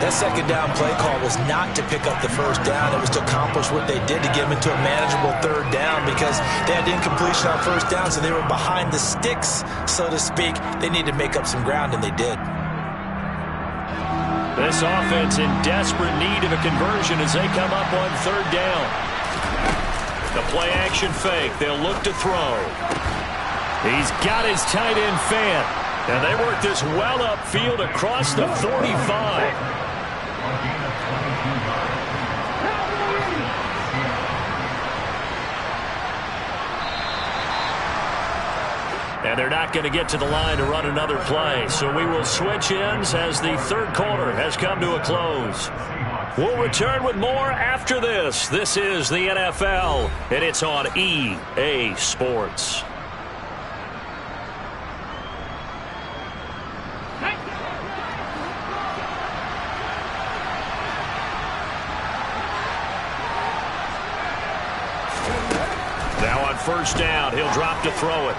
That second down play call was not to pick up the first down. It was to accomplish what they did to get them into a manageable third down because they had incompletion on first down, so they were behind the sticks, so to speak. They needed to make up some ground, and they did. This offense in desperate need of a conversion as they come up on third down. The play-action fake. They'll look to throw. He's got his tight end fan. And they work this well upfield across the 45. And they're not going to get to the line to run another play. So we will switch ends as the third quarter has come to a close. We'll return with more after this. This is the NFL, and it's on EA Sports. Now on first down, he'll drop to throw it.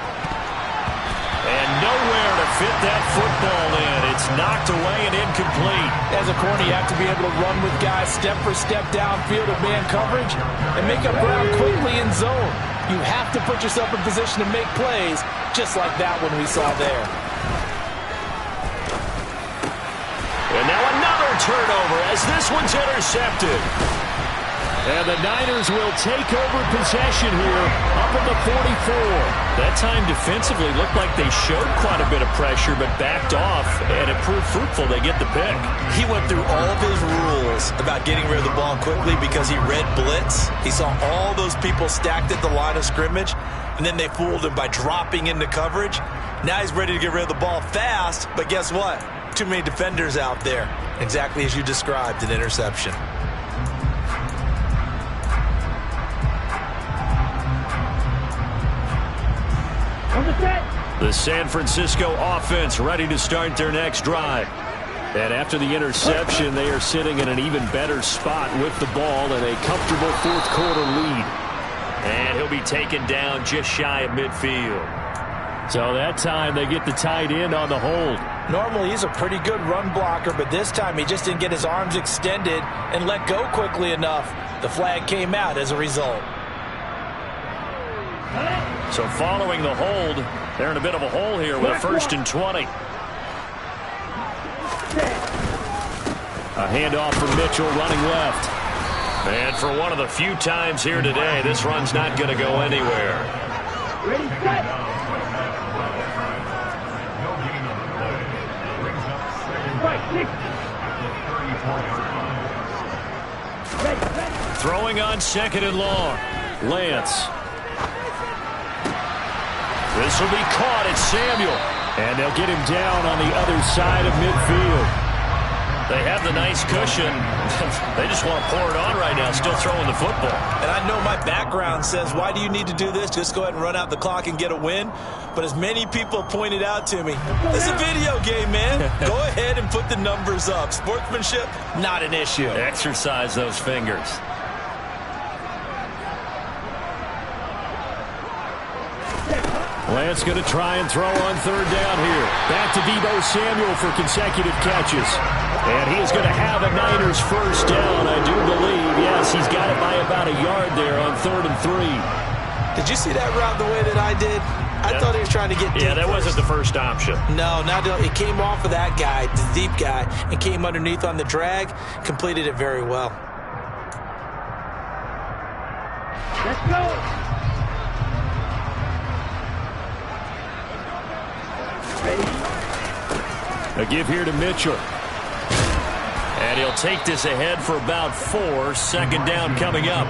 And nowhere to fit that football in. It's knocked away and incomplete. As a corner, you have to be able to run with guys step for step downfield of man coverage and make up ground quickly in zone. You have to put yourself in position to make plays, just like that one we saw there. And now another turnover as this one's intercepted. And the Niners will take over possession here up at the 44. That time defensively looked like they showed quite a bit of pressure but backed off, and it proved fruitful. They get the pick. He went through all of his rules about getting rid of the ball quickly because he read blitz. He saw all those people stacked at the line of scrimmage, and then they fooled him by dropping into coverage. Now he's ready to get rid of the ball fast, but guess what? Too many defenders out there. Exactly as you described, an interception. The San Francisco offense ready to start their next drive. And after the interception, they are sitting in an even better spot with the ball and a comfortable fourth quarter lead. And he'll be taken down just shy of midfield. So that time they get the tight end on the hold. Normally he's a pretty good run blocker, but this time he just didn't get his arms extended and let go quickly enough. The flag came out as a result. So following the hold, they're in a bit of a hole here with a 1st and 20. A handoff from Mitchell running left. And for one of the few times here today, this run's not going to go anywhere. Ready, set. Right, Nick. Throwing on 2nd and long. Lance. This will be caught. It's Samuel. And they'll get him down on the other side of midfield. They have the nice cushion. They just want to pour it on right now, still throwing the football. And I know my background says, why do you need to do this? Just go ahead and run out the clock and get a win. But as many people pointed out to me, it's a video game, man. Go ahead and put the numbers up. Sportsmanship, not an issue. Exercise those fingers. Lance going to try and throw on third down here. Back to Deebo Samuel for consecutive catches. And he is going to have a Niners first down, I do believe. Yes, he's got it by about a yard there on 3rd and 3. Did you see that route the way that I did? I thought he was trying to get deep. Yeah, that first. wasn't the first option. No, it came off of that guy, the deep guy, and came underneath on the drag, completed it very well. Let's go. A give here to Mitchell. And he'll take this ahead for about 4. Second down coming up.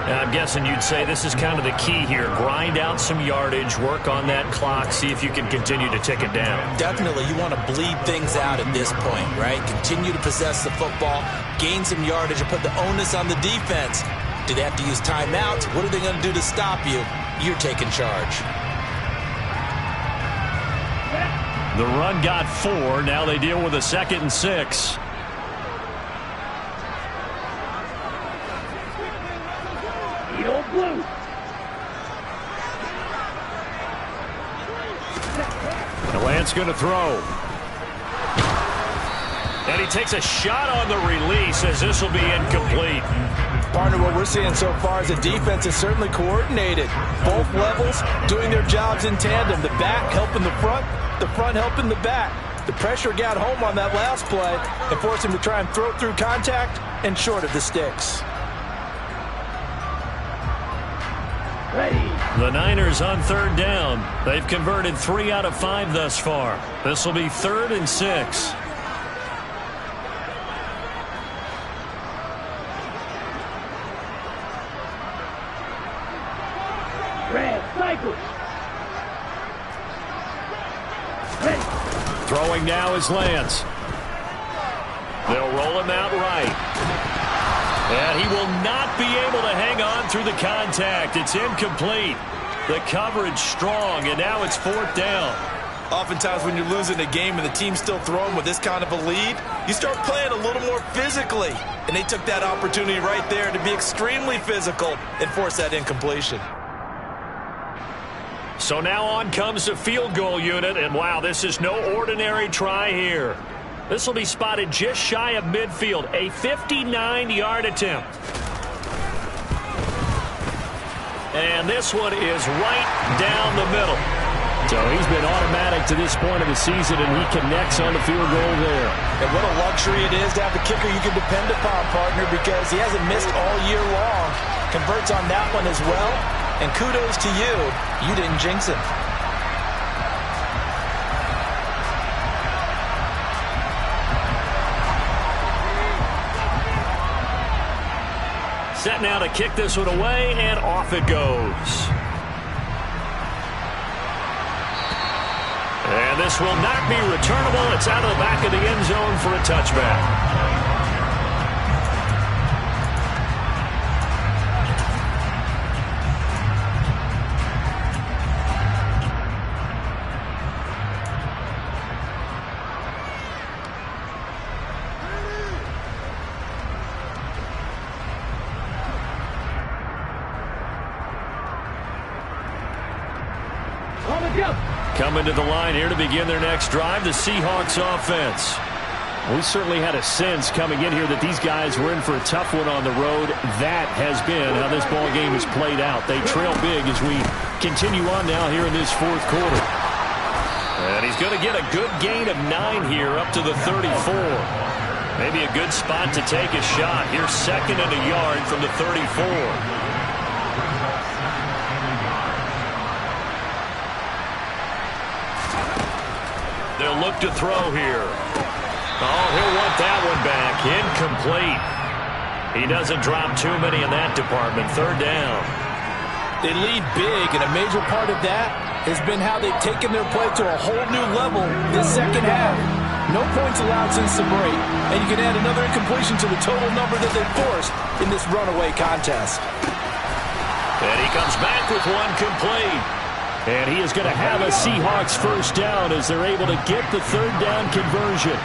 Now, I'm guessing you'd say this is kind of the key here. Grind out some yardage, work on that clock, see if you can continue to tick it down. Definitely, you want to bleed things out at this point, right? Continue to possess the football, gain some yardage, and put the onus on the defense. Do they have to use timeouts? What are they going to do to stop you? You're taking charge. The run got 4. Now they deal with a 2nd and 6. Blue. The Lance going to throw. And he takes a shot on the release as this will be incomplete. Partner, what we're seeing so far is the defense is certainly coordinated. Both levels doing their jobs in tandem. The back helping the front helping the back. The pressure got home on that last play and forced him to try and throw through contact and short of the sticks. The Niners on 3rd down. They've converted 3 out of 5 thus far. This will be 3rd and 6. Red cycle. Throwing now is Lance. They'll roll him out right. And he will not be able to hang on through the contact. It's incomplete. The coverage strong, and now it's 4th down. Oftentimes when you're losing a game and the team's still throwing with this kind of a lead, you start playing a little more physically. And they took that opportunity right there to be extremely physical and force that incompletion. So now on comes the field goal unit, and wow, this is no ordinary try here. This will be spotted just shy of midfield, a 59-yard attempt. And this one is right down the middle. So he's been automatic to this point of the season, and he connects on the field goal there. And what a luxury it is to have a kicker you can depend upon, partner, because he hasn't missed all year long. Converts on that one as well. And kudos to you. You didn't jinx him. Set now to kick this one away, and off it goes. And this will not be returnable. It's out of the back of the end zone for a touchback. Coming to the line here to begin their next drive, the Seahawks offense. We certainly had a sense coming in here that these guys were in for a tough one on the road. That has been how this ball game has played out. They trail big as we continue on now here in this 4th quarter. And he's going to get a good gain of 9 here up to the 34. Maybe a good spot to take a shot. Here's 2nd and a yard from the 34. They'll look to throw here. Oh, he'll want that one back. Incomplete. He doesn't drop too many in that department. 3rd down. They lead big, and a major part of that has been how they've taken their play to a whole new level this second half. No points allowed since the break, and you can add another incompletion to the total number that they've forced in this runaway contest. And he comes back with one complete. And he is going to have a Seahawks 1st down as they're able to get the 3rd down conversion.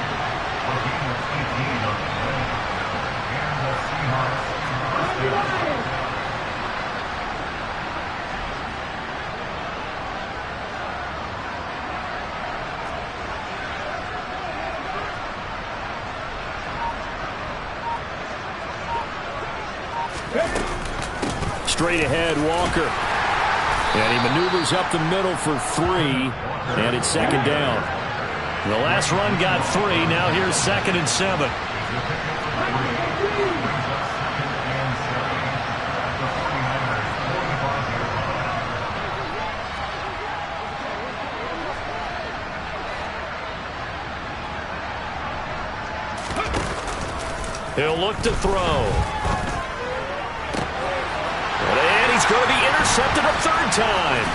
Straight ahead, Walker. And he maneuvers up the middle for 3, and it's second down. The last run got 3. Now here's 2nd and 7. He'll look to throw. And he's going to be intercepted a 3rd time.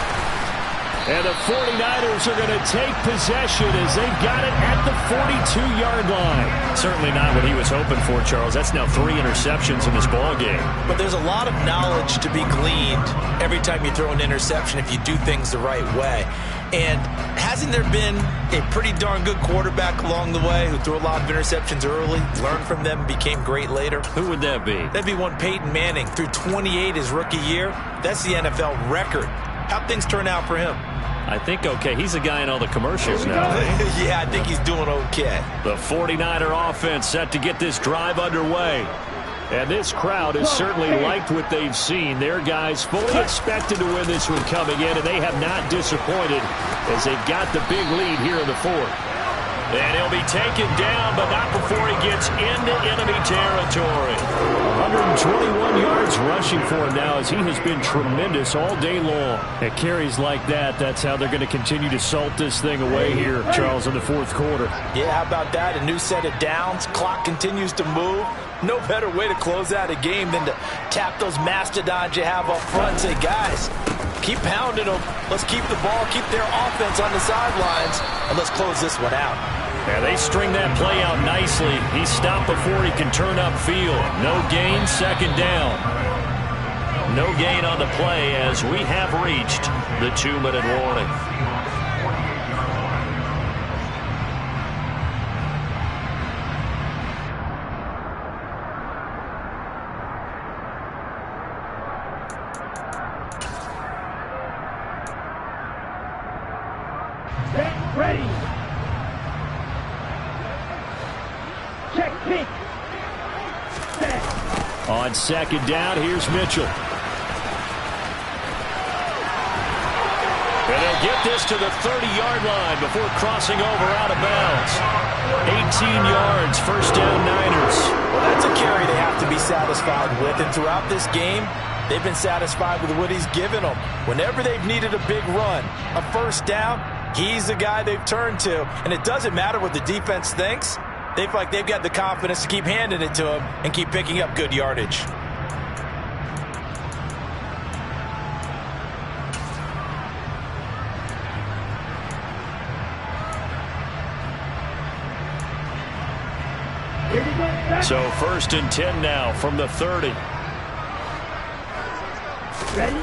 And the 49ers are going to take possession as they've got it at the 42-yard line. Certainly not what he was hoping for, Charles. That's now 3 interceptions in this ball game. But there's a lot of knowledge to be gleaned every time you throw an interception if you do things the right way. And hasn't there been a pretty darn good quarterback along the way who threw a lot of interceptions early, learned from them, and became great later? Who would that be? That'd be one Peyton Manning. Threw 28 his rookie year. That's the NFL record. How'd things turn out for him? I think okay. He's a guy in all the commercials now. Yeah, I think he's doing okay. The 49er offense set to get this drive underway. And this crowd has certainly liked what they've seen. Their guys fully expected to win this one coming in, and they have not disappointed as they've got the big lead here in the 4th. And he'll be taken down, but not before he gets into enemy territory. 121 yards rushing for him now as he has been tremendous all day long. At carries like that, that's how they're going to continue to salt this thing away here, Charles, in the 4th quarter. Yeah, how about that? A new set of downs. Clock continues to move. No better way to close out a game than to tap those mastodons you have up front and say, guys, keep pounding them. Let's keep the ball, keep their offense on the sidelines, and let's close this one out. Yeah, they string that play out nicely. He's stopped before he can turn upfield. No gain, 2nd down. No gain on the play as we have reached the 2-minute warning. Ready. Check pitch. Set. On 2nd down, here's Mitchell. And they'll get this to the 30-yard line before crossing over out of bounds. 18 yards, 1st down Niners. Well, that's a carry they have to be satisfied with. And throughout this game, they've been satisfied with what he's given them. Whenever they've needed a big run, a 1st down, he's the guy they've turned to. And it doesn't matter what the defense thinks. They feel like they've got the confidence to keep handing it to him and keep picking up good yardage. So 1st and 10 now from the 30. Ready.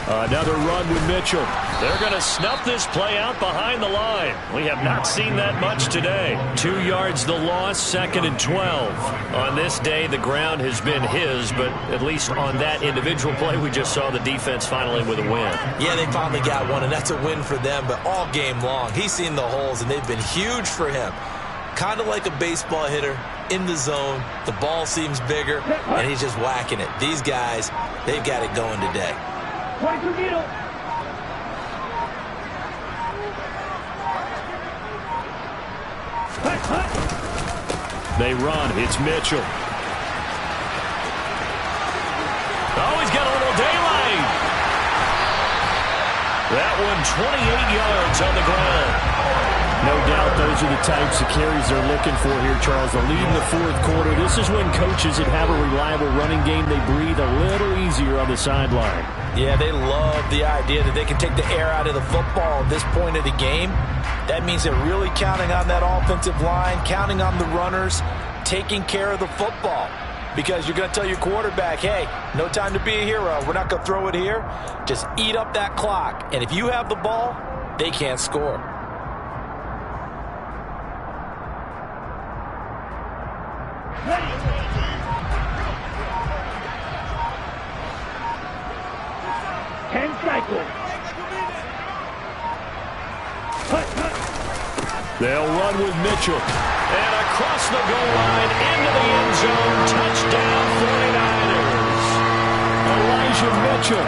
Another run with Mitchell. They're going to snuff this play out behind the line. We have not seen that much today. 2 yards the loss, 2nd and 12. On this day, the ground has been his, but at least on that individual play, we just saw the defense finally with a win. Yeah, they finally got one, and that's a win for them, but all game long, he's seen the holes, and they've been huge for him. Kind of like a baseball hitter in the zone. The ball seems bigger, and he's just whacking it. These guys, they've got it going today. 22 needle. They run. It's Mitchell. Oh, he's got a little daylight. That one 28 yards on the ground. No doubt those are the types of carries they're looking for here, Charles. The lead in the 4th quarter. This is when coaches that have a reliable running game, they breathe a little easier on the sideline. Yeah, they love the idea that they can take the air out of the football at this point of the game. That means they're really counting on that offensive line, counting on the runners, taking care of the football. Because you're going to tell your quarterback, hey, no time to be a hero. We're not going to throw it here. Just eat up that clock. And if you have the ball, they can't score. They'll run with Mitchell. And across the goal line into the end zone. Touchdown 49ers. Elijah Mitchell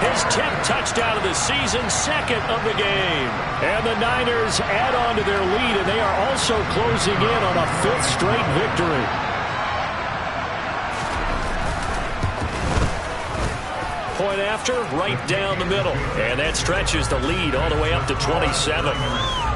His 10th touchdown of the season, second of the game. And the Niners add on to their lead, and they are also closing in on a 5th straight victory. Point after, right down the middle. And that stretches the lead all the way up to 27.